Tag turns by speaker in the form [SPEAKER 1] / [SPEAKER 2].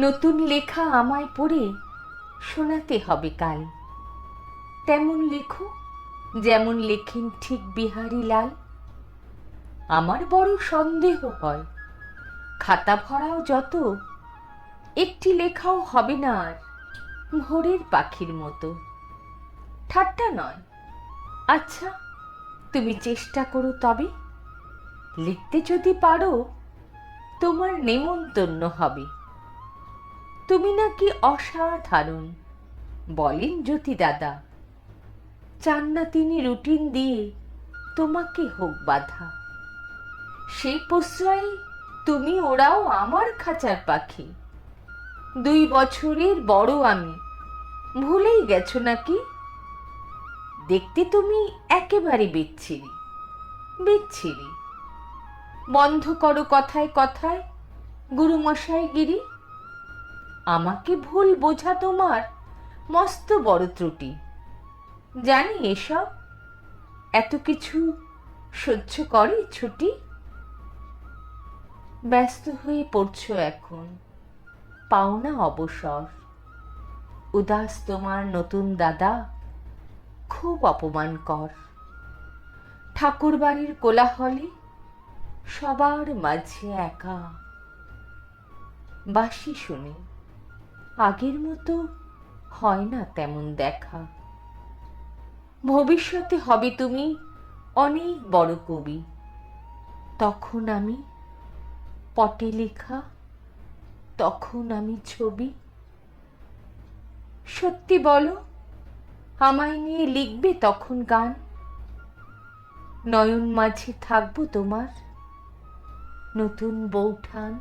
[SPEAKER 1] নতুন লেখা আমায় পড়ে শোনাতে হবে কাল। তেমন লেখো যেমন লেখেন ঠিক বিহারী লাল। আমার বড় সন্দেহ হয়, খাতা ভরাও যত, একটি লেখাও হবে না আর ভোরের পাখির মতো। ঠাট্টা নয়, আচ্ছা তুমি চেষ্টা করো তবে। লিখতে যদি পারো তোমার নেমন্তন্ন হবে। তুমি নাকি অসাধারণ বলেন জ্যোতি দাদা, চান না তিনি রুটিন দিয়ে তোমাকে হোক বাধা। সেই প্রশ্রয়ে তুমি ওরাও আমার খাঁচার পাখি। 2 বছরের বড় আমি, ভুলেই গেছো নাকি? দেখতে তুমি একেবারে বিচ্ছিরি বিচ্ছিরি। বন্ধ করো কথায় কথায় গুরুমশাই গিরি। আমাকে ভুল বোঝা তোমার মস্ত বড় ত্রুটি। জানি এসব, এত কিছু সহ্য করে ছুটি। ব্যস্ত হয়ে পড়ছো এখন, পাও না অবসর। উদাস তোমার নতুন দাদা খুব অপমানকর। ঠাকুর বাড়ির কোলাহলে সবার মাঝে একা। বাঁশি শুনে আগের মতো হয় না তেমন দেখা। ভবিষ্যতে হবে তুমি অনেক বড় কবি, তখন আমি পটে লেখা, তখন আমি ছবি। সত্যি বলো, আমায় নিয়ে লিখবে তখন গান? নয়ন মাঝে থাকবো তোমার নতুন বৌঠান।